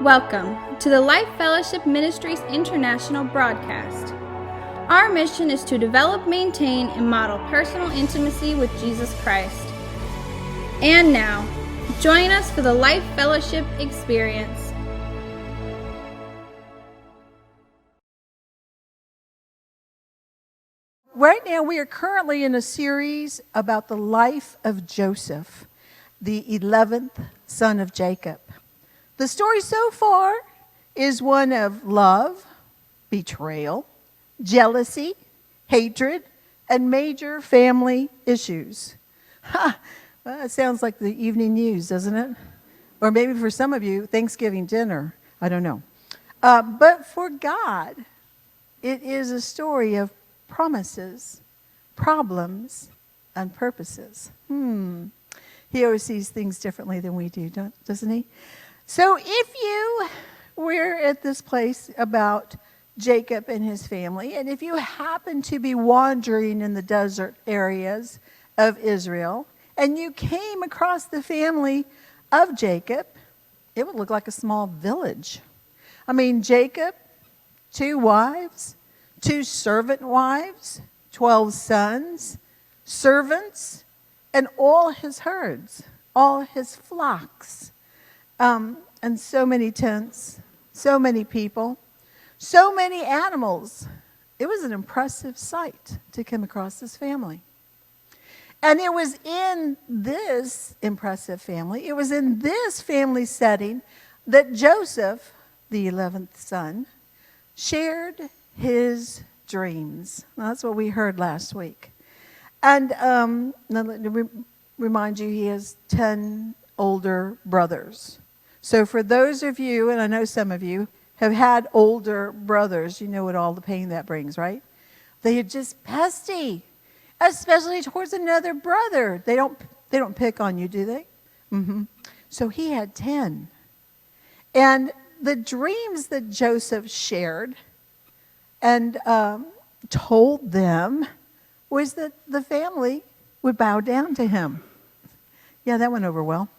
Welcome to the Life Fellowship Ministries International broadcast. Our mission is to develop, maintain, and model personal intimacy with Jesus Christ. And now, join us for the Life Fellowship experience. Right now, we are currently in a series about the life of Joseph, the 11th son of Jacob. The story so far is one of love, betrayal, jealousy, hatred, and major family issues. Well, it sounds like the evening news, doesn't it? Or maybe for some of you, Thanksgiving dinner. I don't know. But for God, it is a story of promises, problems, and purposes. He always sees things differently than we do, doesn't he? So if you were at this place about Jacob and his family, and if you happen to be wandering in the desert areas of Israel, and you came across the family of Jacob, it would look like a small village. I mean, Jacob, 2 wives, 2 servant wives, 12 sons, servants, and all his herds, all his flocks, and so many tents, so many people, so many animals. It was an impressive sight to come across this family. And it was in this impressive family, it was in this family setting that Joseph, the 11th son, shared his dreams. Now, that's what we heard last week. And let me remind you, he has 10 older brothers. So for those of you, and I know some of you, have had older brothers, you know what all the pain that brings, right? They are just pesty, especially towards another brother. They don't pick on you, do they? So he had 10. And the dreams that Joseph shared and told them was that the family would bow down to him. Yeah, that went over well.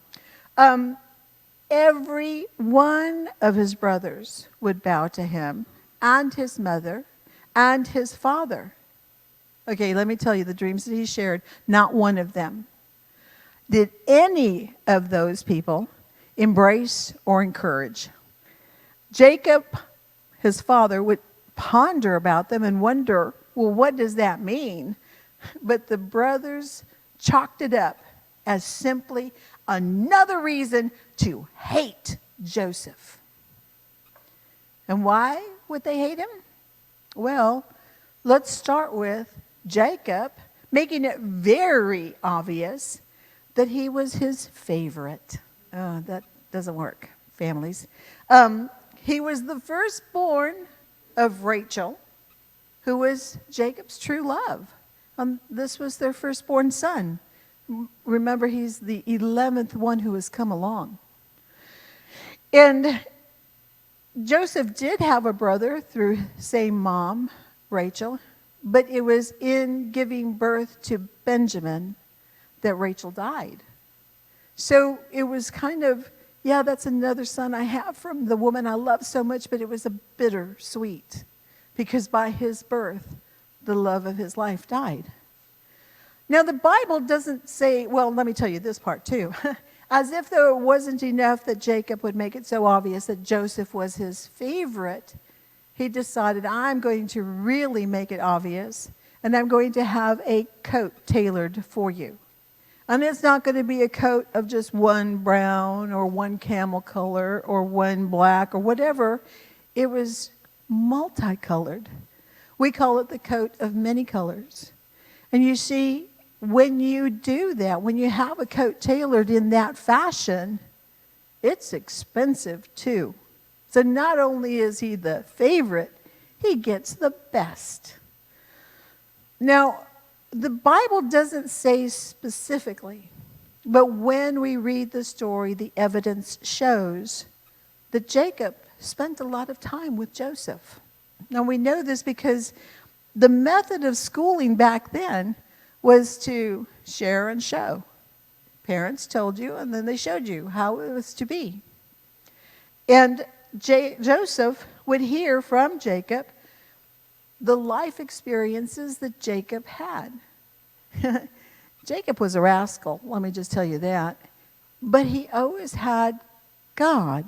Every one of his brothers would bow to him, and his mother, and his father. Okay, let me tell you the dreams that he shared. Not one of them did any of those people embrace or encourage. Jacob, his father, would ponder about them and wonder, well, what does that mean? But the brothers chalked it up as simply another reason to hate Joseph. And why would they hate him? Well, let's start with Jacob making it very obvious that he was his favorite. That doesn't work, families. He was the firstborn of Rachel, who was Jacob's true love. This was their firstborn son. Remember, he's the 11th one who has come along. And Joseph did have a brother through same mom, Rachel, but it was in giving birth to Benjamin that Rachel died. So it was kind of, yeah, that's another son I have from the woman I love so much, but it was a bittersweet, because by his birth, the love of his life died. Now, the Bible doesn't say, well, let me tell you this part too. As if though it wasn't enough that Jacob would make it so obvious that Joseph was his favorite, he decided, I'm going to really make it obvious, and I'm going to have a coat tailored for you. And it's not going to be a coat of just one brown or one camel color or one black or whatever. It was multicolored. We call it the coat of many colors. And you see, when you do that, when you have a coat tailored in that fashion, it's expensive too. So not only is he the favorite, he gets the best. Now, the Bible doesn't say specifically, but when we read the story, the evidence shows that Jacob spent a lot of time with Joseph. Now, we know this because the method of schooling back then was to share and show. Parents told you, and then they showed you how it was to be. And Joseph would hear from Jacob the life experiences that Jacob had. Jacob was a rascal, let me just tell you that. But he always had God.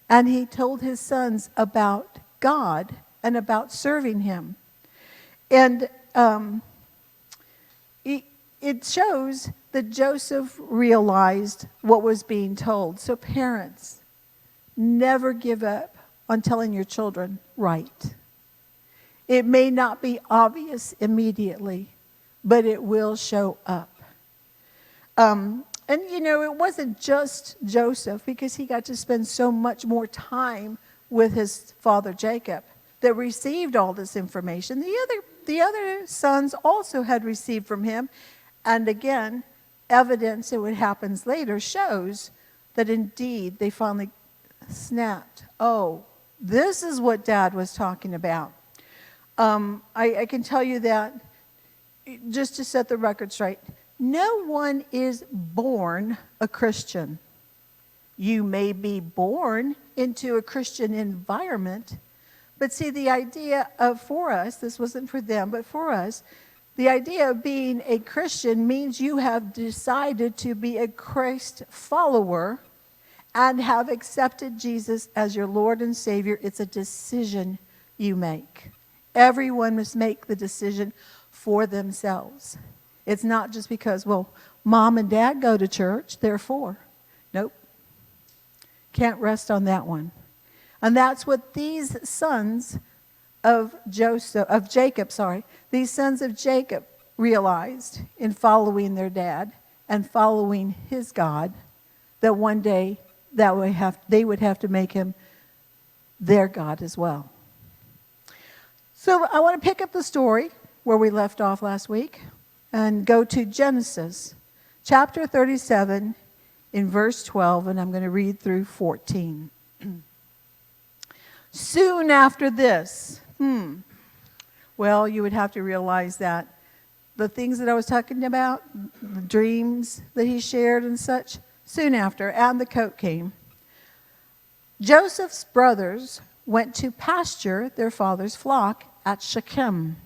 And he told his sons about God and about serving him. And it shows that Joseph realized what was being told. So parents, never give up on telling your children right. It may not be obvious immediately, but it will show up. And it wasn't just Joseph, because he got to spend so much more time with his father Jacob, that received all this information. The other sons also had received from him. And again, evidence that what happens later shows that indeed they finally snapped. Oh, this is what Dad was talking about. I can tell you that, just to set the record straight, no one is born a Christian. You may be born into a Christian environment, but see, the idea for us, this wasn't for them, but for us, the idea of being a Christian means you have decided to be a Christ follower and have accepted Jesus as your Lord and Savior. It's a decision you make. Everyone must make the decision for themselves. It's not just because, well, Mom and Dad go to church, therefore. Nope. Can't rest on that one. And that's what these sons of Jacob, these sons of Jacob realized in following their dad and following his God, that one day they would have to make him their God as well. So I want to pick up the story where we left off last week and go to Genesis chapter 37 in verse 12, and I'm going to read through 14. Soon after this, well, you would have to realize that the things that I was talking about, the dreams that he shared and such, soon after, and the coat came. Joseph's brothers went to pasture their father's flock at Shechem.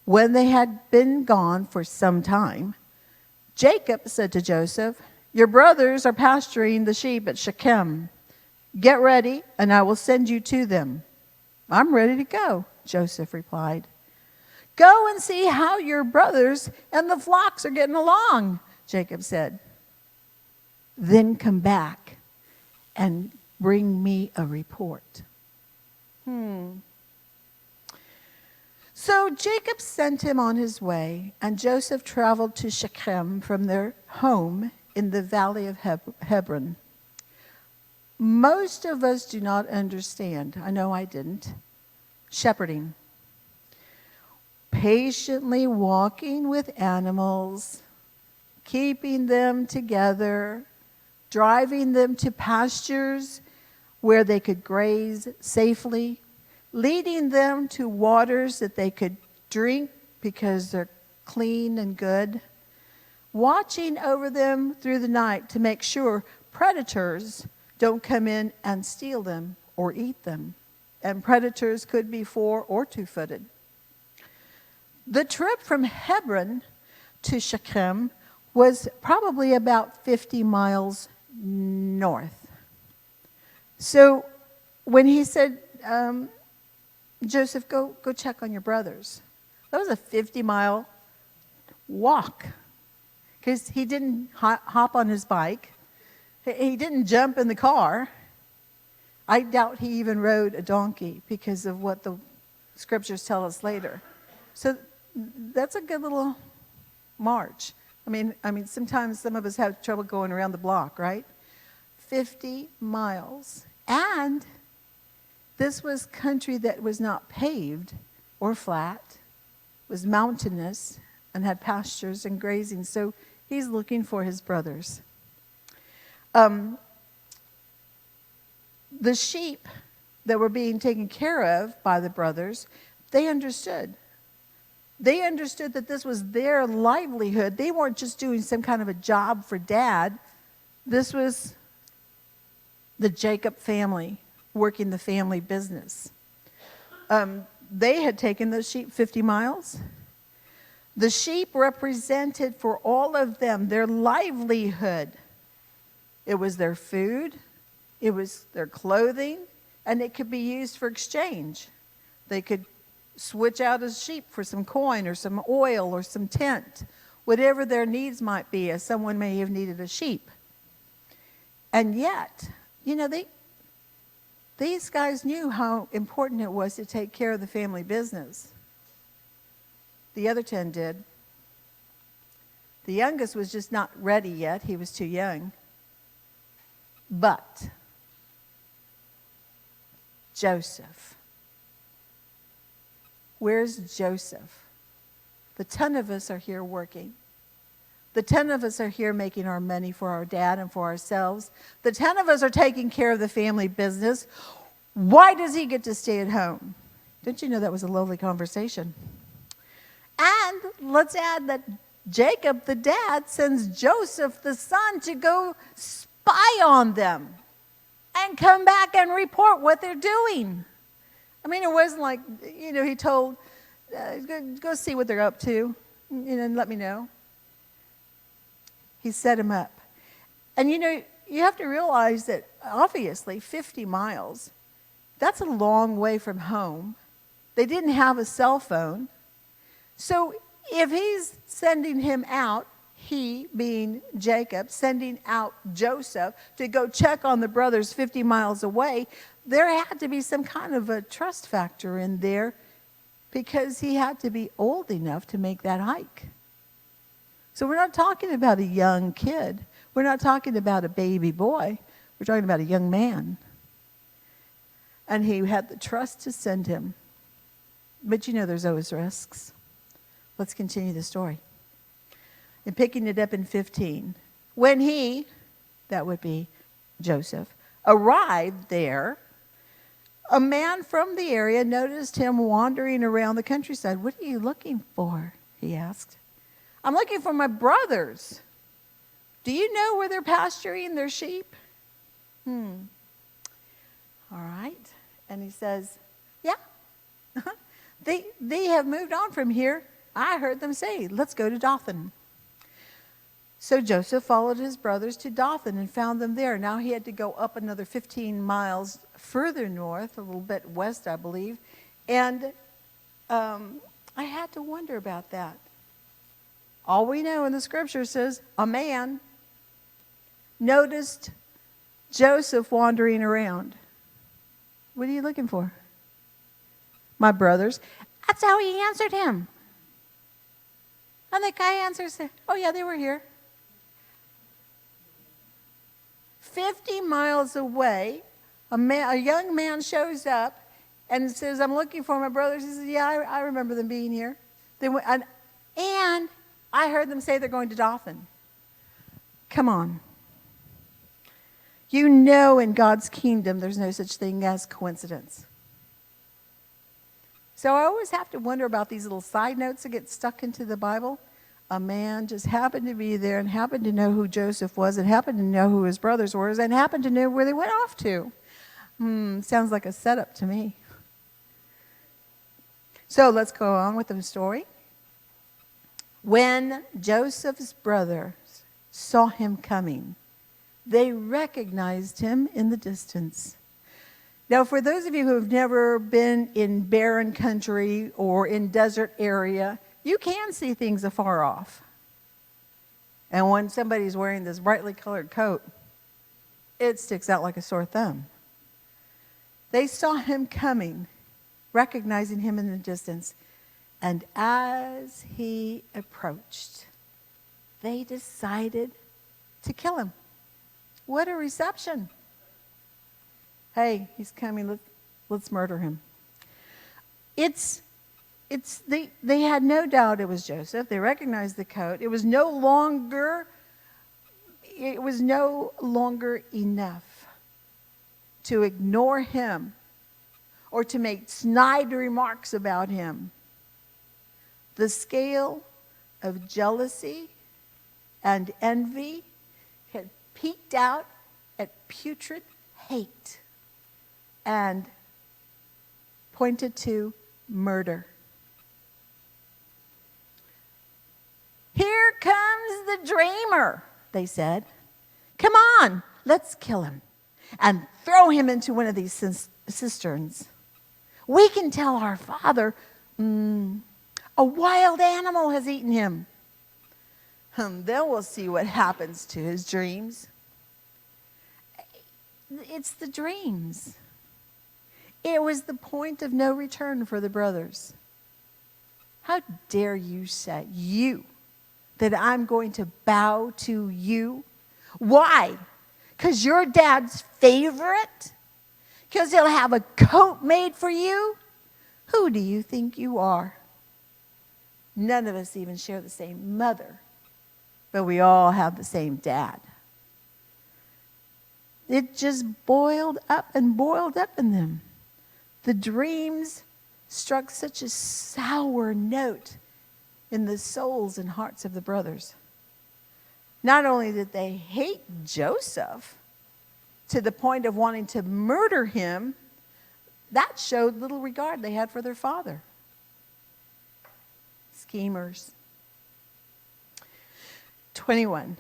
When they had been gone for some time, Jacob said to Joseph, "Your brothers are pasturing the sheep at Shechem. Get ready, and I will send you to them." "I'm ready to go," Joseph replied. "Go and see how your brothers and the flocks are getting along," Jacob said. "Then come back and bring me a report." So Jacob sent him on his way, and Joseph traveled to Shechem from their home in the valley of Hebron. Most of us do not understand, I know I didn't, shepherding. Patiently walking with animals, keeping them together, driving them to pastures where they could graze safely, leading them to waters that they could drink because they're clean and good, watching over them through the night to make sure predators don't come in and steal them or eat them. And predators could be 4 or 2-footed. The trip from Hebron to Shechem was probably about 50 miles north. So when he said, "Joseph, go check on your brothers," that was a 50-mile walk, because he didn't hop on his bike. He didn't jump in the car. I doubt he even rode a donkey because of what the scriptures tell us later. So that's a good little march. I mean, sometimes some of us have trouble going around the block, right? 50 miles. And this was country that was not paved or flat, was mountainous and had pastures and grazing. So he's looking for his brothers. The sheep that were being taken care of by the brothers, they understood. They understood that this was their livelihood. They weren't just doing some kind of a job for Dad. This was the Jacob family working the family business. They had taken those sheep 50 miles. The sheep represented for all of them their livelihood. It was their food, it was their clothing, and it could be used for exchange. They could switch out a sheep for some coin or some oil or some tent, whatever their needs might be, as someone may have needed a sheep. And yet, these guys knew how important it was to take care of the family business. The other 10 did. The youngest was just not ready yet. He was too young. But Joseph. Where's Joseph? The 10 of us are here working. The 10 of us are here making our money for our dad and for ourselves. The 10 of us are taking care of the family business. Why does he get to stay at home? Don't you know that was a lovely conversation? And let's add that Jacob, the dad, sends Joseph, the son, to go spy on them and come back and report what they're doing. I mean, it wasn't like, he told, go see what they're up to, and let me know. He set him up. And you have to realize that obviously 50 miles, that's a long way from home. They didn't have a cell phone. So if he's sending him out, he being Jacob, sending out Joseph to go check on the brothers 50 miles away, there had to be some kind of a trust factor in there because he had to be old enough to make that hike. So we're not talking about a young kid. We're not talking about a baby boy. We're talking about a young man. And he had the trust to send him. But there's always risks. Let's continue the story. And picking it up in 15. When he, that would be Joseph, arrived there, a man from the area noticed him wandering around the countryside. "What are you looking for?" he asked. "I'm looking for my brothers. Do you know where they're pasturing their sheep?" All right. And he says, "Yeah, they have moved on from here. I heard them say, 'Let's go to Dothan.'" So Joseph followed his brothers to Dothan and found them there. Now he had to go up another 15 miles further north, a little bit west, I believe. And I had to wonder about that. All we know in the scripture says a man noticed Joseph wandering around. "What are you looking for?" "My brothers." That's how he answered him. And the guy answers, "Oh yeah, they were here." 50 miles away, a young man shows up and says, "I'm looking for my brothers." He says, "Yeah, I remember them being here. They went, and I heard them say they're going to Dothan." Come on. In God's kingdom, there's no such thing as coincidence. So I always have to wonder about these little side notes that get stuck into the Bible. A man just happened to be there and happened to know who Joseph was and happened to know who his brothers were and happened to know where they went off to. Sounds like a setup to me. So let's go on with the story. When Joseph's brothers saw him coming, they recognized him in the distance. Now, for those of you who have never been in barren country or in desert area, you can see things afar off. And when somebody's wearing this brightly colored coat, it sticks out like a sore thumb. They saw him coming, recognizing him in the distance. And as he approached, they decided to kill him. What a reception. Hey, he's coming. Let's murder him. They had no doubt it was Joseph. They recognized the coat. It was no longer enough to ignore him or to make snide remarks about him. The scale of jealousy and envy had peaked out at putrid hate and pointed to murder. Here comes the dreamer, they said. Come on, let's kill him and throw him into one of these cisterns. We can tell our father, a wild animal has eaten him. Then we'll see what happens to his dreams. It's the dreams. It was the point of no return for the brothers. How dare you say, that I'm going to bow to you? Why? Because you're Dad's favorite? Because he'll have a coat made for you? Who do you think you are? None of us even share the same mother, but we all have the same dad. It just boiled up in them. The dreams struck such a sour note in the souls and hearts of the brothers. Not only did they hate Joseph to the point of wanting to murder him, that showed little regard they had for their father. Schemers. 21.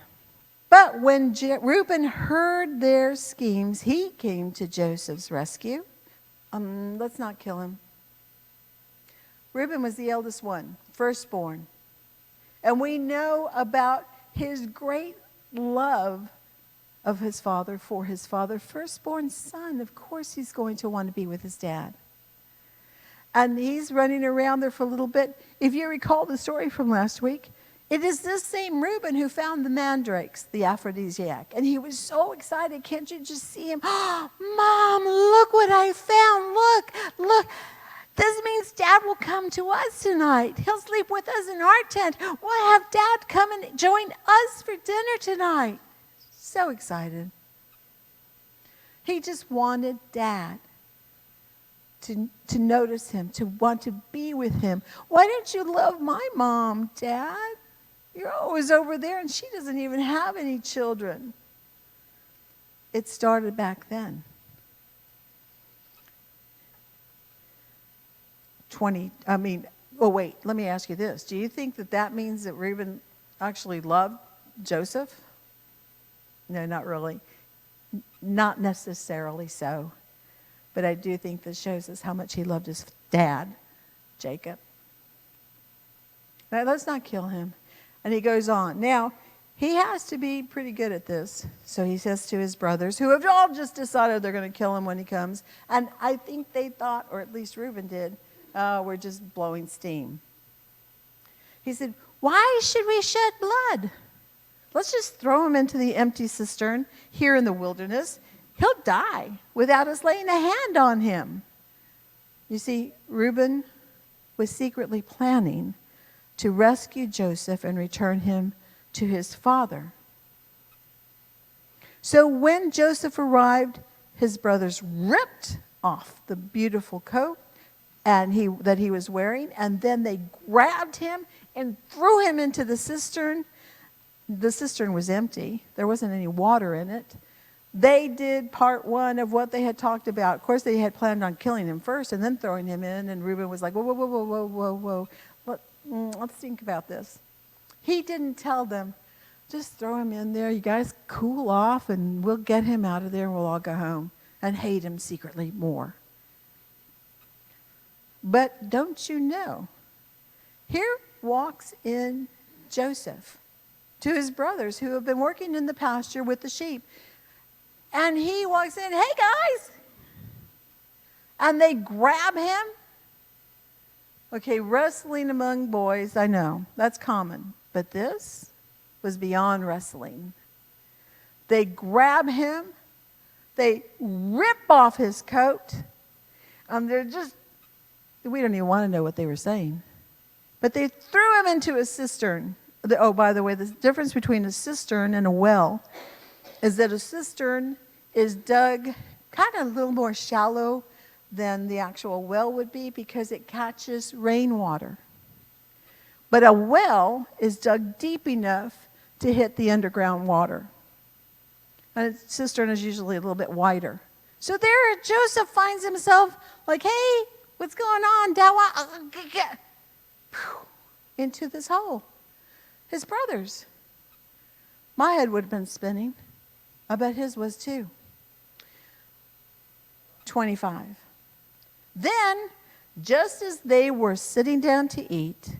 But when Reuben heard their schemes, he came to Joseph's rescue. Let's not kill him. Reuben was the eldest one, firstborn. And we know about his great love of his father for his father. Firstborn son, of course he's going to want to be with his dad. And he's running around there for a little bit. If you recall the story from last week, it is this same Reuben who found the mandrakes, the aphrodisiac. And he was so excited. Can't you just see him? Oh, Mom, look what I found. Look. This means Dad will come to us tonight. He'll sleep with us in our tent. We'll have Dad come and join us for dinner tonight. So excited. He just wanted Dad to notice him, to want to be with him. Why don't you love my mom, Dad? You're always over there and she doesn't even have any children. It started back then. Let me ask you this. Do you think that means that Reuben actually loved Joseph? No, not really. Not necessarily so. But I do think this shows us how much he loved his dad, Jacob. Now, let's not kill him. And he goes on. Now, he has to be pretty good at this. So he says to his brothers, who have all just decided they're going to kill him when he comes. And I think they thought, or at least Reuben did, we're just blowing steam. He said, why should we shed blood? Let's just throw him into the empty cistern here in the wilderness. He'll die without us laying a hand on him. You see, Reuben was secretly planning to rescue Joseph and return him to his father. So when Joseph arrived, his brothers ripped off the beautiful coat that he was wearing, and then they grabbed him and threw him into the cistern. The cistern was empty. There wasn't any water in it. They did part one of what they had talked about. Of course, they had planned on killing him first and then throwing him in, and Reuben was like, whoa. Let's think about this. He didn't tell them, just throw him in there. You guys cool off, and we'll get him out of there, and we'll all go home and hate him secretly more. But don't you know, here walks in Joseph to his brothers who have been working in the pasture with the sheep. And he walks in, hey guys! And they grab him. Okay, wrestling among boys, I know, that's common. But this was beyond wrestling. They grab him, they rip off his coat, and we don't even want to know what they were saying. But they threw him into a cistern. Oh, by the way, the difference between a cistern and a well is that a cistern is dug kind of a little more shallow than the actual well would be because it catches rainwater. But a well is dug deep enough to hit the underground water. And a cistern is usually a little bit wider. So there Joseph finds himself like, hey, what's going on? Into this hole. His brothers. My head would have been spinning. I bet his was too. 25. Then, just as they were sitting down to eat,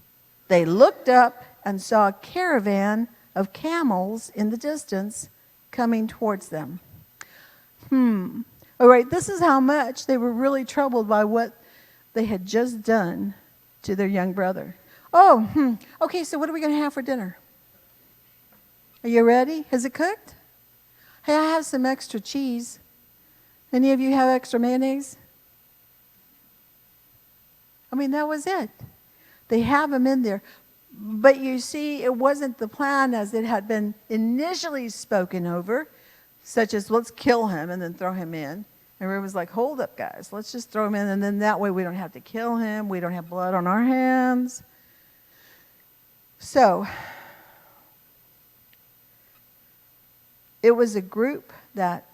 they looked up and saw a caravan of camels in the distance coming towards them. All right, this is how much they were really troubled by what they had just done to their young brother. Okay, so what are we going to have for dinner? Are you ready? Has it cooked? Hey, I have some extra cheese. Any of you have extra mayonnaise? I mean, that was it. They have them in there. But you see, it wasn't the plan as it had been initially spoken over, such as let's kill him and then throw him in. And Reuben was like, hold up, guys. Let's just throw him in, and then that way we don't have to kill him. We don't have blood on our hands. So, it was a group, that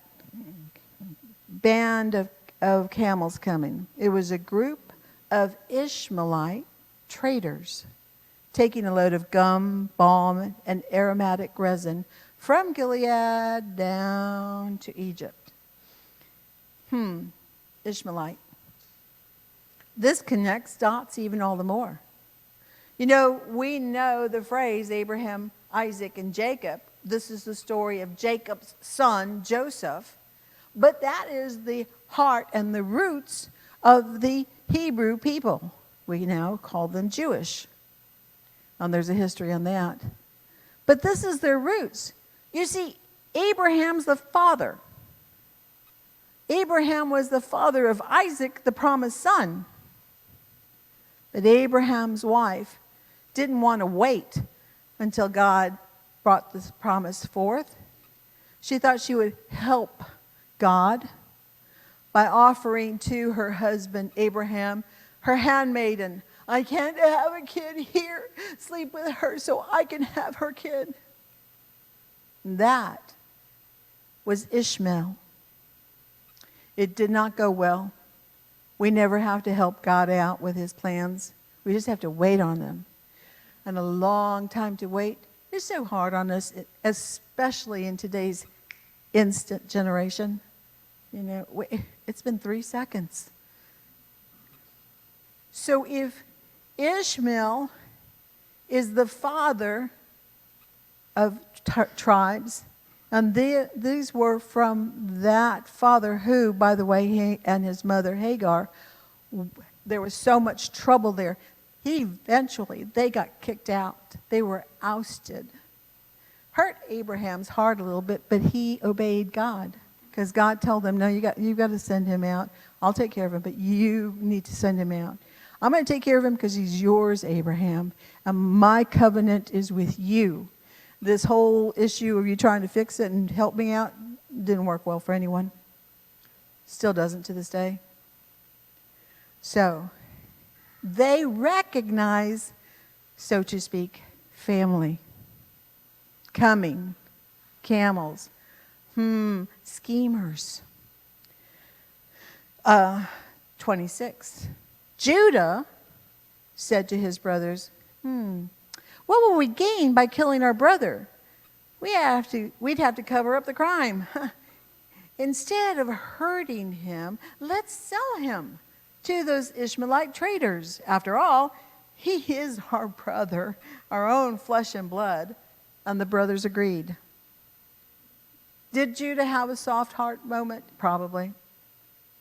band of camels coming. It was a group of Ishmaelite traders taking a load of gum, balm, and aromatic resin from Gilead down to Egypt. Ishmaelite. This connects dots even all the more. You know, we know the phrase Abraham, Isaac, and Jacob. This is the story of Jacob's son, Joseph. But that is the heart and the roots of the Hebrew people. We now call them Jewish. And there's a history on that. But this is their roots. You see, Abraham's the father. Abraham was the father of Isaac, the promised son. But Abraham's wife didn't want to wait until God brought this promise forth. She thought she would help God by offering to her husband Abraham her handmaiden. I can't have a kid here. Sleep with her so I can have her kid. That was Ishmael. It did not go well. We never have to help God out with his plans. We just have to wait on them. And a long time to wait is so hard on us, especially in today's instant generation. You know, it's been 3 seconds. So if Ishmael is the father of tribes, and these were from that father who, by the way, he and his mother Hagar, there was so much trouble there. They got kicked out. They were ousted. Hurt Abraham's heart a little bit, but he obeyed God. Because God told them, no, you've got to send him out. I'll take care of him, but you need to send him out. I'm going to take care of him because he's yours, Abraham. And my covenant is with you. This whole issue of you trying to fix it and help me out didn't work well for anyone. Still doesn't to this day. So, they recognize, so to speak, family. Coming. Camels. Schemers. 26. Judah said to his brothers, what will we gain by killing our brother? We'd have to cover up the crime. Instead of hurting him, let's sell him to those Ishmaelite traders. After all, he is our brother, our own flesh and blood. And the brothers agreed. Did Judah have a soft heart moment? Probably.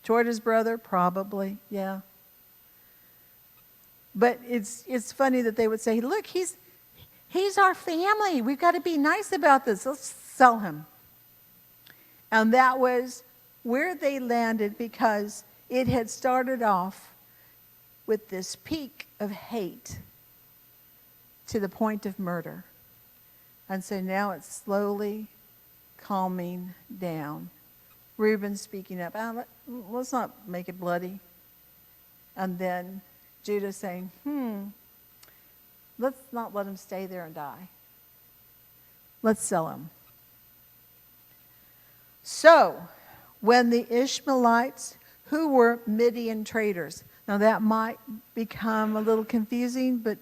Toward his brother? Probably, yeah. But it's funny that they would say, look, he's our family. We've got to be nice about this. Let's sell him. And that was where they landed, because it had started off with this peak of hate to the point of murder. And so now it's slowly calming down. Reuben speaking up, let's not make it bloody. And then Judah saying, let's not let him stay there and die. Let's sell him. So, when the Ishmaelites, who were Midian traders. Now that might become a little confusing, but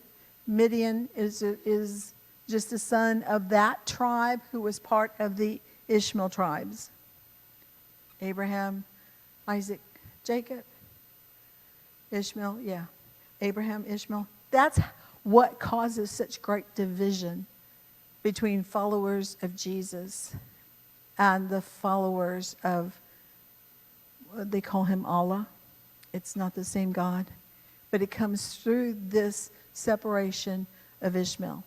Midian is just a son of that tribe who was part of the Ishmael tribes. Abraham, Isaac, Jacob, Ishmael, yeah. Abraham, Ishmael. That's what causes such great division between followers of Jesus and the followers of, they call him Allah. It's not the same God. But it comes through this separation of Ishmael.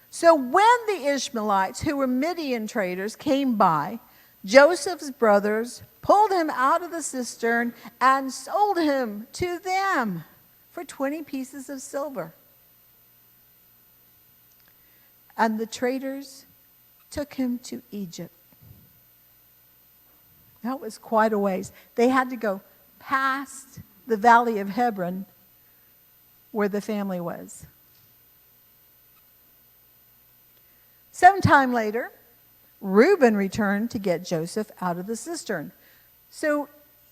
So when the Ishmaelites, who were Midian traders, came by, Joseph's brothers pulled him out of the cistern and sold him to them for 20 pieces of silver. And the traders took him to Egypt. That was quite a ways. They had to go past the valley of Hebron where the family was. Sometime later, Reuben returned to get Joseph out of the cistern. So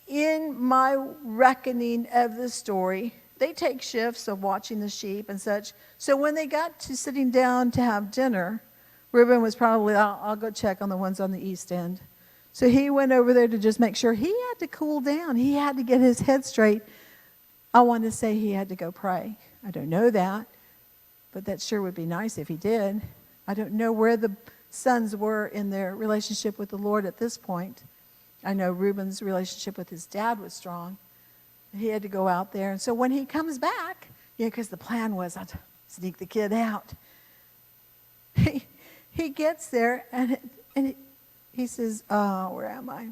in my reckoning of the story, they take shifts of watching the sheep and such. So when they got to sitting down to have dinner, Reuben was probably, I'll go check on the ones on the east end. So he went over there to just make sure. He had to cool down. He had to get his head straight. I want to say he had to go pray. I don't know that, but that sure would be nice if he did. I don't know where the sons were in their relationship with the Lord at this point. I know Reuben's relationship with his dad was strong. He had to go out there. And so when he comes back, because the plan was I'd sneak the kid out. He gets there and he says, where am I?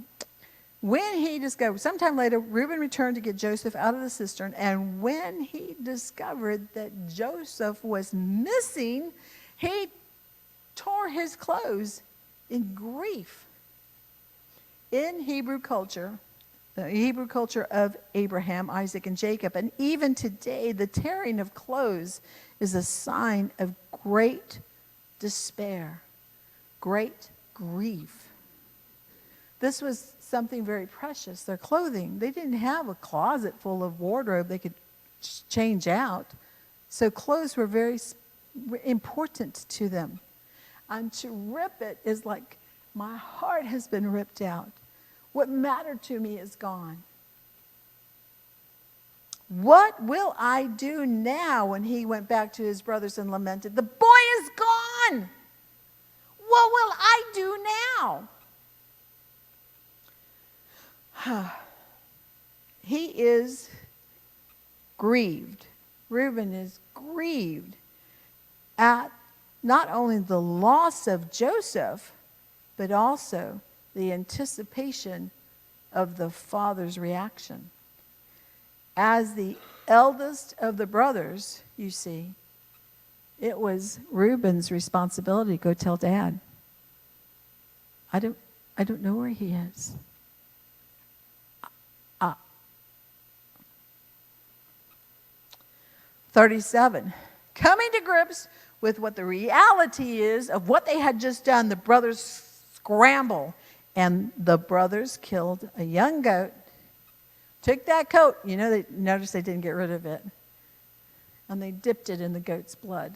When he discovered, sometime later, Reuben returned to get Joseph out of the cistern. And when he discovered that Joseph was missing, he tore his clothes in grief. In Hebrew culture, the Hebrew culture of Abraham, Isaac, and Jacob, and even today, the tearing of clothes is a sign of great despair, great grief. This was something very precious, their clothing. They didn't have a closet full of wardrobe they could change out. So clothes were very important to them. And to rip it is like, my heart has been ripped out. What mattered to me is gone. What will I do now? When he went back to his brothers and lamented, the boy is gone. What will I do now? He is grieved. Reuben is grieved at not only the loss of Joseph, but also the anticipation of the father's reaction. As the eldest of the brothers, you see, it was Reuben's responsibility to go tell Dad. I don't know where he is. 37. Coming to grips with what the reality is of what they had just done, the brothers scramble. And the brothers killed a young goat, took that coat. Notice they didn't get rid of it. And they dipped it in the goat's blood.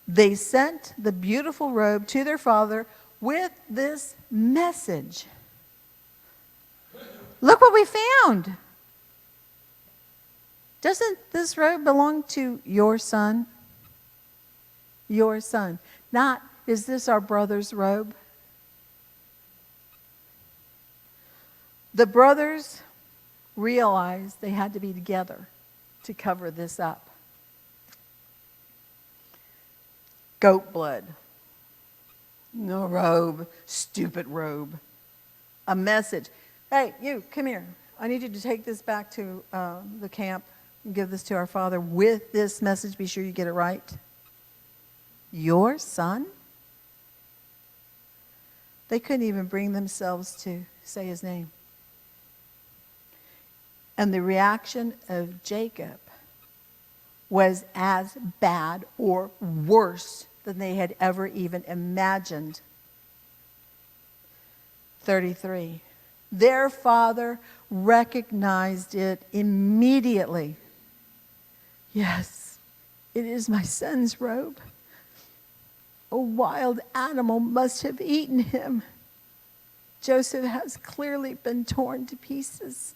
They sent the beautiful robe to their father with this message. Look what we found. Doesn't this robe belong to your son? Your son. Not, is this our brother's robe? The brothers realized they had to be together to cover this up. Goat blood. No robe. Stupid robe. A message. Hey, you, come here. I need you to take this back to the camp and give this to our father with this message. Be sure you get it right. Your son? They couldn't even bring themselves to say his name. And the reaction of Jacob was as bad or worse than they had ever even imagined. 33. Their father recognized it immediately. Yes, it is my son's robe. A wild animal must have eaten him. Joseph has clearly been torn to pieces.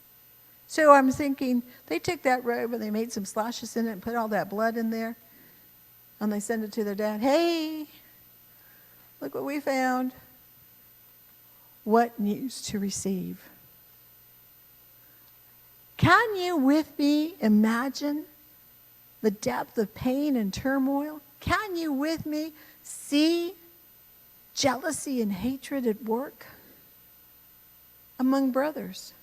So I'm thinking, they took that robe and they made some slashes in it and put all that blood in there. And they send it to their dad. Hey, look what we found. What news to receive? Can you with me imagine the depth of pain and turmoil? Can you with me see jealousy and hatred at work among brothers?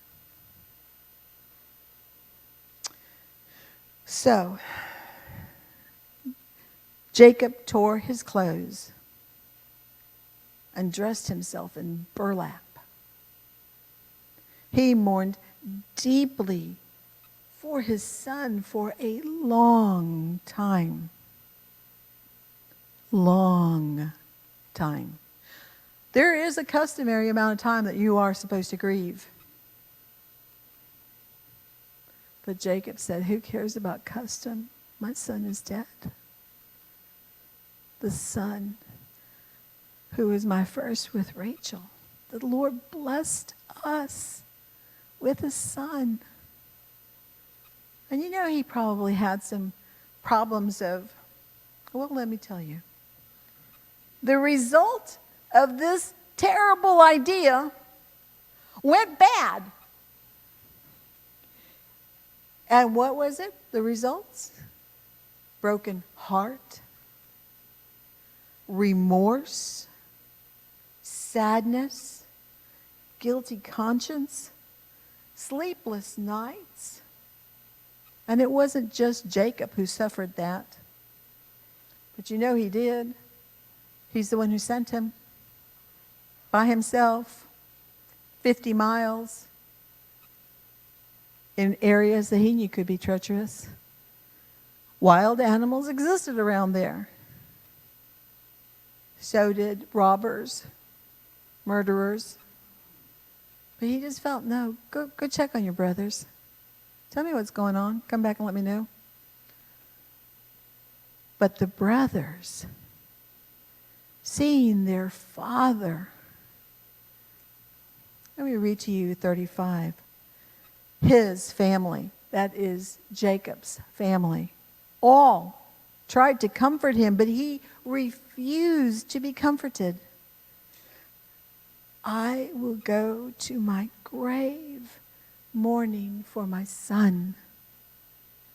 So, Jacob tore his clothes and dressed himself in burlap. He mourned deeply for his son for a long time. Long time. There is a customary amount of time that you are supposed to grieve. But Jacob said, who cares about custom? My son is dead. The son who was my first with Rachel. The Lord blessed us with a son. And you know, he probably had some problems of, well, let me tell you. The result of this terrible idea went bad. And what was it? The results? Broken heart, remorse, sadness, guilty conscience, sleepless nights. And it wasn't just Jacob who suffered that. But you know he did. He's the one who sent him by himself, 50 miles, in areas that he knew could be treacherous. Wild animals existed around there. So did robbers, murderers. But he just felt, no, go check on your brothers. Tell me what's going on. Come back and let me know. But the brothers, seeing their father, let me read to you 35. His family, that is Jacob's family, all tried to comfort him, but he refused to be comforted. I will go to my grave mourning for my son,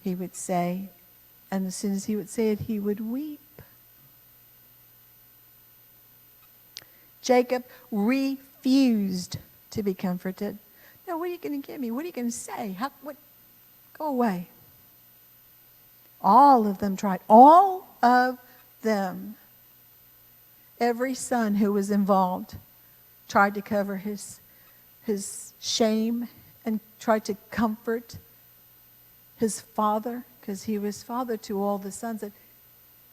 he would say. And as soon as he would say it, he would weep. Jacob refused to be comforted. No, what are you going to give me? What are you going to say? Go away. All of them tried. All of them. Every son who was involved tried to cover his shame and tried to comfort his father, because he was father to all the sons. And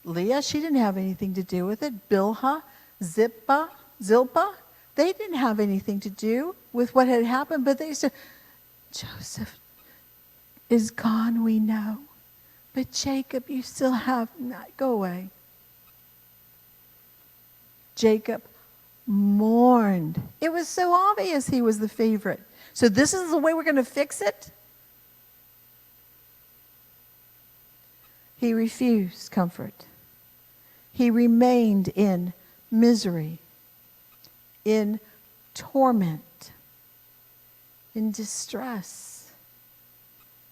Leah, she didn't have anything to do with it. Bilhah, Zilpah, they didn't have anything to do with what had happened, but they said, Joseph is gone, we know. But Jacob, you still have not. Go away. Jacob mourned. It was so obvious he was the favorite. So this is the way we're going to fix it? He refused comfort. He remained in misery, in torment, in distress,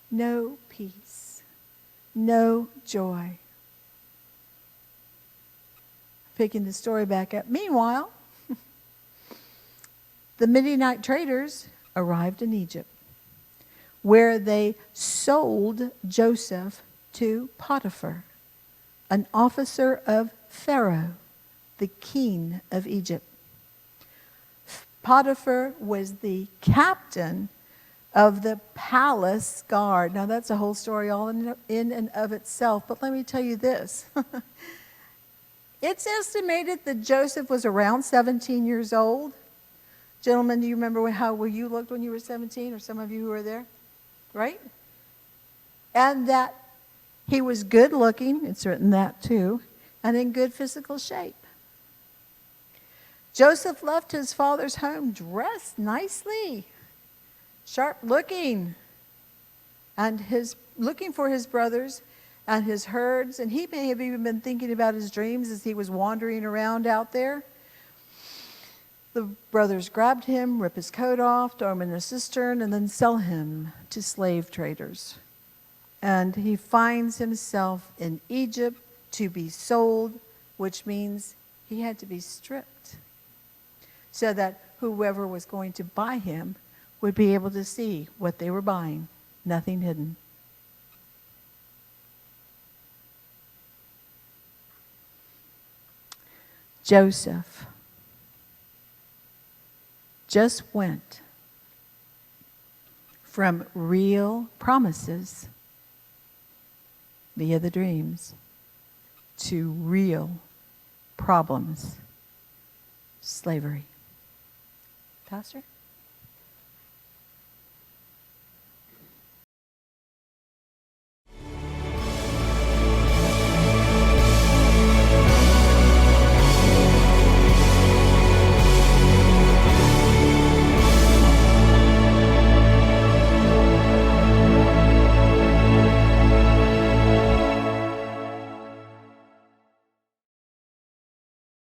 no peace, no joy. Picking the story back up. Meanwhile, the Midianite traders arrived in Egypt, where they sold Joseph to Potiphar, an officer of Pharaoh, the king of Egypt. Potiphar was the captain of the palace guard. Now that's a whole story all in and of itself, but let me tell you this. It's estimated that Joseph was around 17 years old. Gentlemen, do you remember how you looked when you were 17, or some of you who were there? Right? And that he was good looking, it's written that too, and in good physical shape. Joseph left his father's home dressed nicely, sharp looking, and looking for his brothers and his herds. And he may have even been thinking about his dreams as he was wandering around out there. The brothers grabbed him, rip his coat off, throw him in a cistern, and then sell him to slave traders. And he finds himself in Egypt to be sold, which means he had to be stripped, so that whoever was going to buy him would be able to see what they were buying, nothing hidden. Joseph just went from real promises via the dreams to real problems, slavery. Pastor?